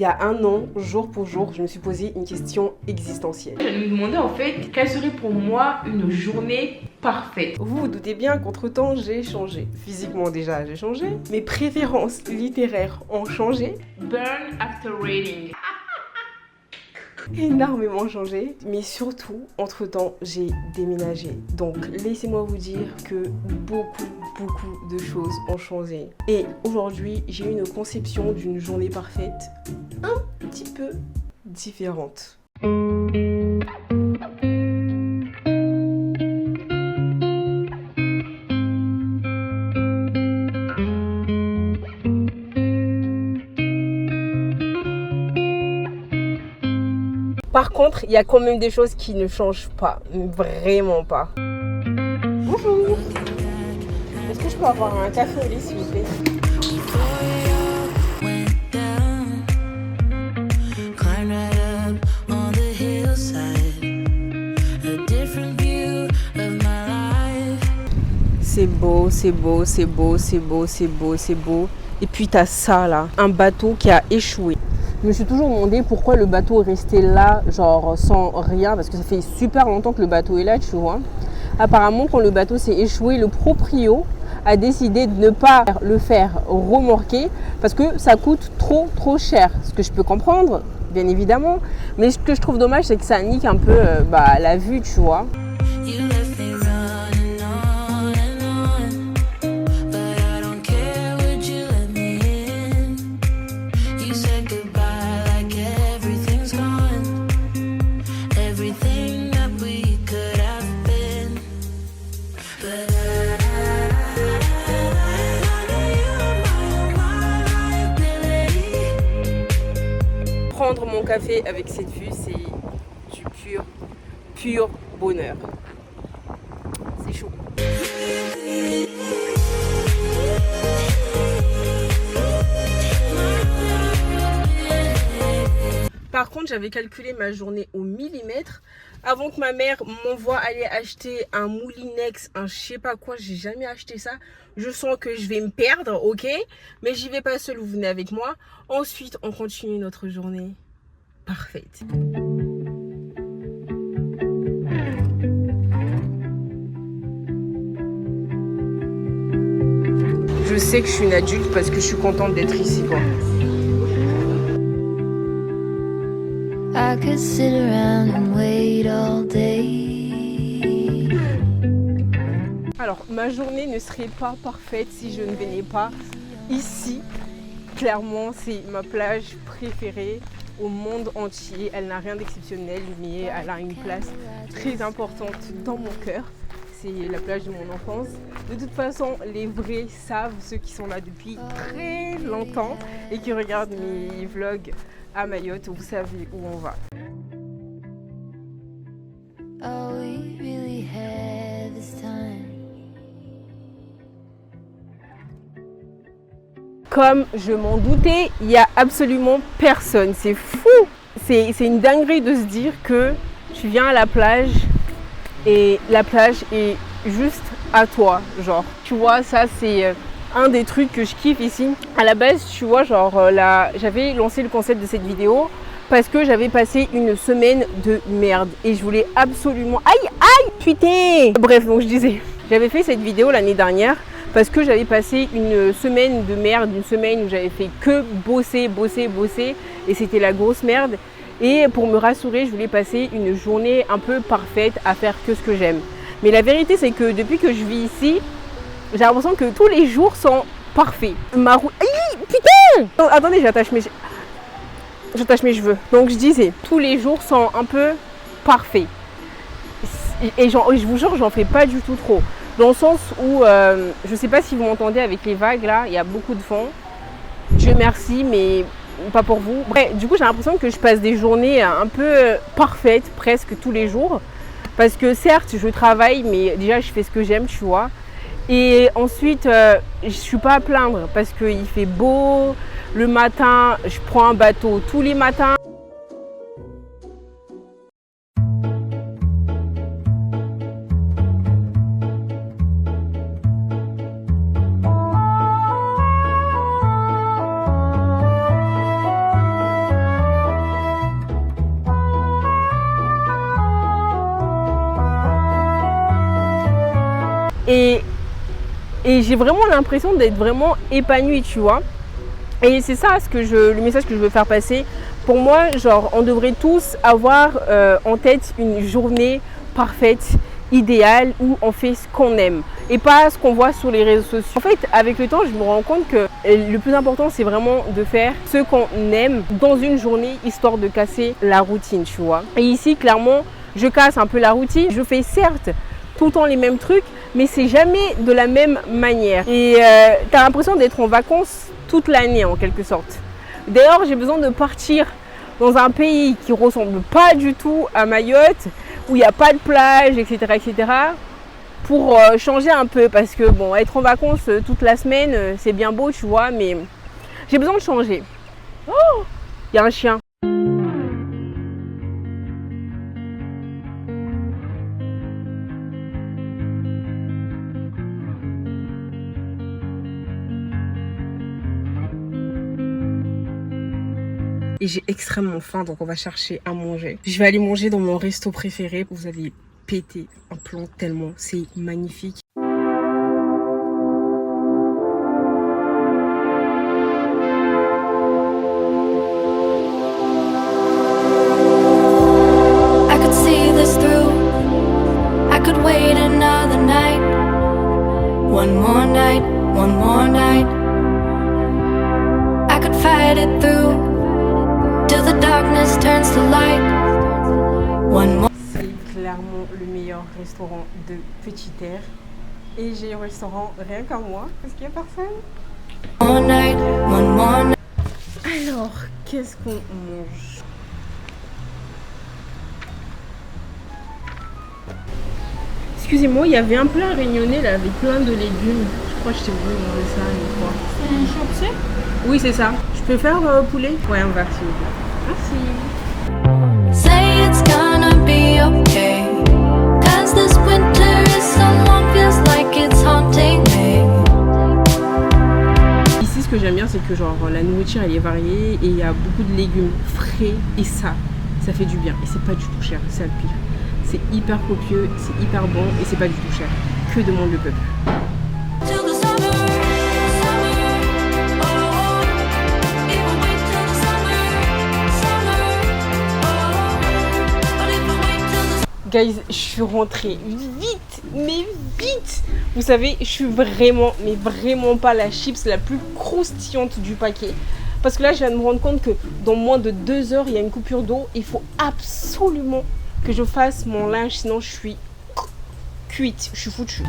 y a un an, jour pour jour, je me suis posé une question existentielle. Je me demandais en fait quelle serait pour moi une journée parfaite. Vous vous doutez bien qu'entre-temps, j'ai changé. Physiquement déjà, j'ai changé. Mes préférences littéraires ont changé. Burn after reading. Énormément changé, mais surtout entre-temps j'ai déménagé, donc laissez-moi vous dire que beaucoup de choses ont changé et aujourd'hui j'ai une conception d'une journée parfaite un petit peu différente. Par contre, il y a quand même des choses qui ne changent pas, vraiment pas. Bonjour. Est-ce que je peux avoir un café au lait s'il vous plaît? C'est beau, c'est beau, c'est beau, c'est beau, c'est beau, c'est beau. Et puis t'as ça là, un bateau qui a échoué. Je me suis toujours demandé pourquoi le bateau est resté là, genre sans rien, parce que ça fait super longtemps que le bateau est là, tu vois. Apparemment, quand le bateau s'est échoué, le proprio a décidé de ne pas le faire remorquer parce que ça coûte trop cher. Ce que je peux comprendre, bien évidemment. Mais ce que je trouve dommage, c'est que ça nique un peu la vue, tu vois. Prendre mon café avec cette vue, c'est du pur bonheur. C'est chaud. Par contre, j'avais calculé ma journée au millimètre. Avant que ma mère m'envoie aller acheter un moulinex, un je sais pas quoi, j'ai jamais acheté ça. Je sens que je vais me perdre, ok? Mais j'y vais pas seule, vous venez avec moi. Ensuite, on continue notre journée parfaite. Je sais que je suis une adulte parce que je suis contente d'être ici, quoi. I could sit around and wait all day. Alors, ma journée ne serait pas parfaite si je ne venais pas ici. Clairement, c'est ma plage préférée au monde entier. Elle n'a rien d'exceptionnel, mais elle a une place très importante dans mon cœur. C'est la plage de mon enfance. De toute façon, les vrais savent, ceux qui sont là depuis très longtemps et qui regardent mes vlogs à Mayotte, vous savez où on va. Oh, we really had this time. Comme je m'en doutais, il n'y a absolument personne. C'est fou. C'est une dinguerie de se dire que tu viens à la plage et la plage est juste à toi. Genre, tu vois, ça c'est un des trucs que je kiffe ici. À la base, tu vois, genre j'avais lancé le concept de cette vidéo parce que j'avais passé une semaine de merde et je voulais absolument... Aïe, putain. Bref, donc je disais, j'avais fait cette vidéo l'année dernière parce que j'avais passé une semaine de merde, une semaine où j'avais fait que bosser et c'était la grosse merde. Et pour me rassurer, je voulais passer une journée un peu parfaite à faire que ce que j'aime. Mais la vérité, c'est que depuis que je vis ici, j'ai l'impression que tous les jours sont parfaits. Ma roue... Aïe, putain. Attendez, j'attache mes cheveux. Donc je disais, tous les jours sont un peu parfaits. Et je vous jure, j'en fais pas du tout trop. Dans le sens où, je sais pas si vous m'entendez avec les vagues là, il y a beaucoup de vent. Dieu merci, mais pas pour vous. Bref, du coup, j'ai l'impression que je passe des journées un peu parfaites, presque tous les jours. Parce que certes, je travaille, mais déjà, je fais ce que j'aime, tu vois. Et ensuite, je suis pas à plaindre parce qu'il fait beau. Le matin, je prends un bateau tous les matins. Et j'ai vraiment l'impression d'être vraiment épanouie, tu vois. Et c'est ça le message que je veux faire passer. Pour moi, genre, on devrait tous avoir en tête une journée parfaite, idéale, où on fait ce qu'on aime et pas ce qu'on voit sur les réseaux sociaux. En fait, avec le temps, je me rends compte que le plus important, c'est vraiment de faire ce qu'on aime dans une journée, histoire de casser la routine, tu vois. Et ici, clairement, je casse un peu la routine. Je fais certes tout le temps les mêmes trucs, mais c'est jamais de la même manière. Et tu as l'impression d'être en vacances toute l'année en quelque sorte. D'ailleurs, j'ai besoin de partir dans un pays qui ressemble pas du tout à Mayotte, où il n'y a pas de plage, etc., pour changer un peu. Parce que bon, être en vacances toute la semaine, c'est bien beau, tu vois, mais j'ai besoin de changer. Oh, il y a un chien. Et j'ai extrêmement faim, donc on va chercher à manger. Je vais aller manger dans mon resto préféré. Vous allez péter un plomb tellement c'est magnifique. I could see this through. I could wait another night. One more night, one more night. I could fight it through. Till the darkness turns to light. One more. C'est clairement le meilleur restaurant de Petite-Terre. Et j'ai un restaurant rien qu'à moi, parce qu'il n'y a personne. More night, one more night. Alors, qu'est-ce qu'on mange? Excusez-moi, il y avait un plat réunionnais là avec plein de légumes. Je crois que je t'ai voulu manger ça une fois. C'est un champset? Oui, c'est ça. Je peux faire poulet? Ouais, un verre s'il vous plaît. Merci. Say it's gonna be okay. 'Cause this winter is so long, feels like it's haunting me. Ici, ce que j'aime bien, c'est que genre la nourriture elle est variée et il y a beaucoup de légumes frais et ça fait du bien et c'est pas du tout cher, c'est le pire. C'est hyper copieux, c'est hyper bon et c'est pas du tout cher. Que demande le peuple? Till the summer, oh, even wait till the summer, oh, but even wait till the Guys, je suis rentrée vite, mais vite. Vous savez, je suis vraiment, mais vraiment pas la chips la plus croustillante du paquet. Parce que là, je viens de me rendre compte que dans moins de 2 heures, il y a une coupure d'eau. Il faut absolument que je fasse mon linge, sinon je suis cuite, je suis foutue.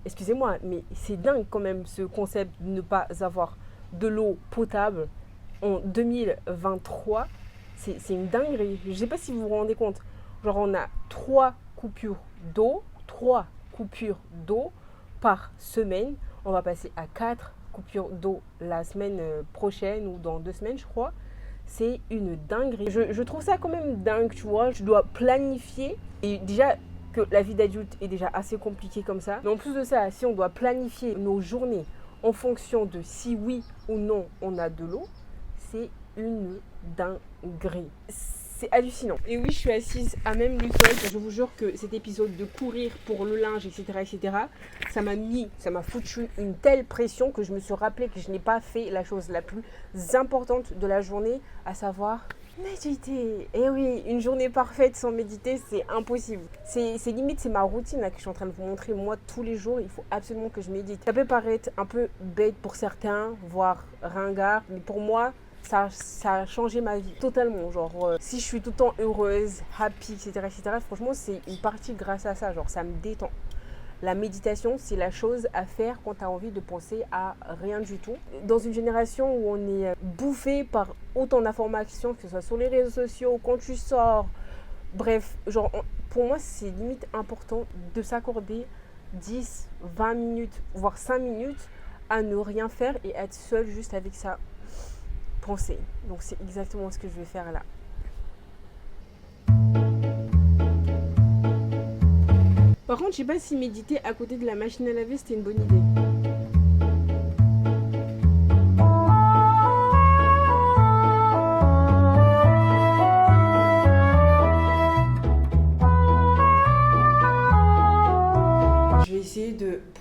Excusez-moi, mais c'est dingue quand même ce concept de ne pas avoir de l'eau potable en 2023. C'est une dinguerie. Je ne sais pas si vous vous rendez compte. Genre on a 3 coupures d'eau par semaine. On va passer à 4 coupures d'eau la semaine prochaine ou dans 2 semaines, je crois. C'est une dinguerie. Je trouve ça quand même dingue, tu vois. Je dois planifier. Et déjà que la vie d'adulte est déjà assez compliquée comme ça. Mais en plus de ça, si on doit planifier nos journées en fonction de si oui ou non on a de l'eau, c'est une dinguerie. C'est hallucinant. Et oui, je suis assise à même le sol. Je vous jure que cet épisode de courir pour le linge, etc., ça m'a foutu une telle pression que je me suis rappelé que je n'ai pas fait la chose la plus importante de la journée, à savoir méditer. Et oui, une journée parfaite sans méditer, c'est impossible. C'est limite, c'est ma routine là que je suis en train de vous montrer. Moi, tous les jours, il faut absolument que je médite. Ça peut paraître un peu bête pour certains, voire ringard, mais pour moi, ça a changé ma vie totalement. Genre, si je suis tout le temps heureuse, happy, etc., franchement, c'est une partie grâce à ça. Genre, ça me détend. La méditation, c'est la chose à faire quand tu as envie de penser à rien du tout. Dans une génération où on est bouffé par autant d'informations, que ce soit sur les réseaux sociaux, quand tu sors, bref, genre, pour moi, c'est limite important de s'accorder 10, 20 minutes, voire 5 minutes à ne rien faire et être seul juste avec sa pensée. Donc, c'est exactement ce que je vais faire là. Par contre, je sais pas si méditer à côté de la machine à laver, c'était une bonne idée.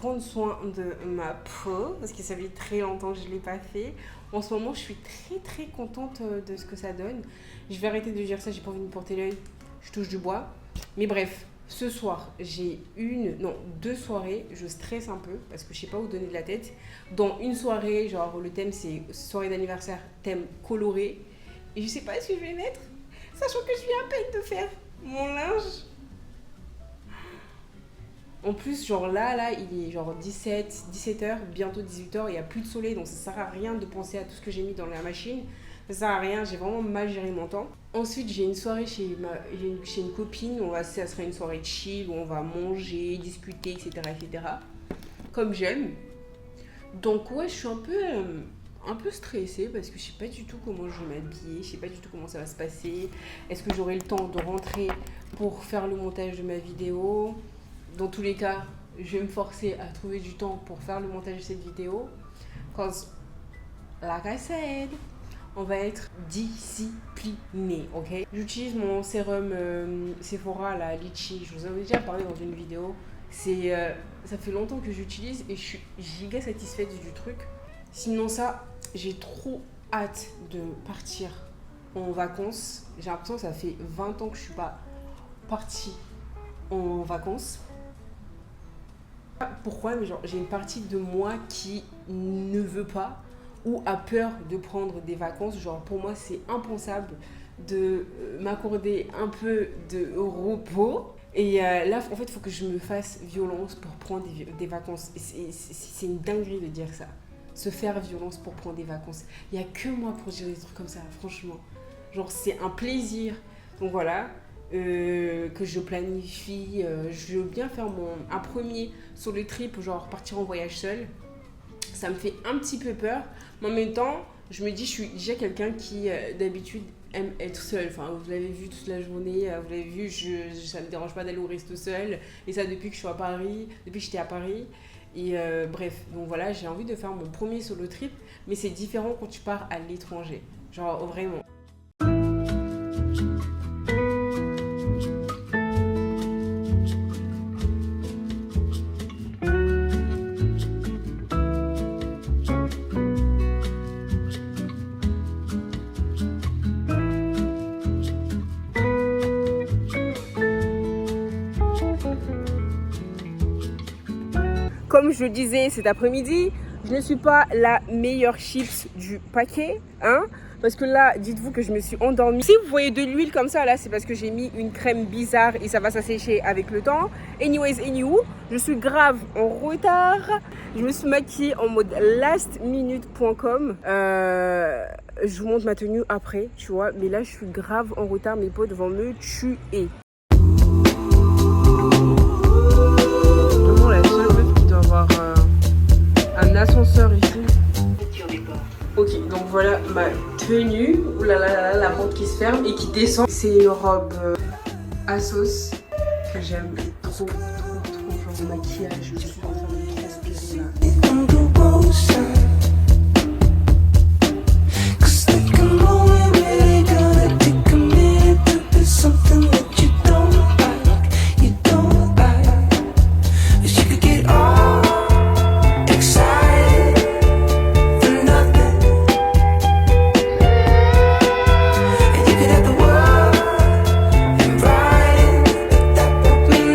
prendre soin de ma peau parce que ça fait très longtemps que je ne l'ai pas fait. En ce moment, je suis très contente de ce que ça donne. Je vais arrêter de dire ça, j'ai pas envie de me porter l'œil. Je touche du bois. Mais bref, ce soir, j'ai deux soirées. Je stresse un peu parce que je sais pas où donner de la tête. Dans une soirée, genre le thème c'est soirée d'anniversaire, thème coloré. Et je sais pas si je vais mettre, sachant que je viens à peine de faire mon linge. En plus, genre là, il est genre 17h, bientôt 18h, il n'y a plus de soleil, donc ça sert à rien de penser à tout ce que j'ai mis dans la machine. Ça sert à rien, j'ai vraiment mal géré mon temps. Ensuite, j'ai une soirée chez une copine, ça sera une soirée chill, où on va manger, discuter, etc. Comme j'aime. Donc ouais, je suis un peu stressée parce que je sais pas du tout comment je vais m'habiller, je sais pas du tout comment ça va se passer. Est-ce que j'aurai le temps de rentrer pour faire le montage de ma vidéo ? Dans tous les cas, je vais me forcer à trouver du temps pour faire le montage de cette vidéo. Because, like I said, on va être discipliné, ok? J'utilise mon sérum Sephora, la Litchi. Je vous en ai déjà parlé dans une vidéo. Ça fait longtemps que j'utilise et je suis giga satisfaite du truc. Sinon ça, j'ai trop hâte de partir en vacances. J'ai l'impression que ça fait 20 ans que je suis pas partie en vacances. Pourquoi? Mais genre, j'ai une partie de moi qui ne veut pas ou a peur de prendre des vacances. Genre, pour moi, c'est impensable de m'accorder un peu de repos. Et là, en fait, il faut que je me fasse violence pour prendre des vacances. C'est une dinguerie de dire ça. Se faire violence pour prendre des vacances. Il n'y a que moi pour dire des trucs comme ça, franchement. Genre, c'est un plaisir. Donc voilà. Que je planifie, je veux bien faire un premier sur le trip, genre partir en voyage seul. Ça me fait un petit peu peur, mais en même temps, je me dis, je suis déjà quelqu'un qui d'habitude aime être seul. Enfin, vous l'avez vu toute la journée, vous l'avez vu, ça me dérange pas d'aller au resto seul. Et ça depuis que je suis à Paris, depuis que j'étais à Paris. Et bref, donc voilà, j'ai envie de faire mon premier solo trip, mais c'est différent quand tu pars à l'étranger. Genre vraiment. Comme je le disais cet après-midi, je ne suis pas la meilleure chips du paquet, hein, parce que là, dites-vous que je me suis endormie. Si vous voyez de l'huile comme ça, là, c'est parce que j'ai mis une crème bizarre et ça va s'assécher avec le temps. Anyways, je suis grave en retard. Je me suis maquillée en mode lastminute.com. Je vous montre ma tenue après, tu vois, mais là, je suis grave en retard. Mes potes vont me tuer. Un ascenseur ici. Ok, donc voilà ma tenue. Ouh là là, la porte qui se ferme et qui descend. C'est une robe Asos que j'aime trop. Genre de maquillage. Je suis en train de transpirer là.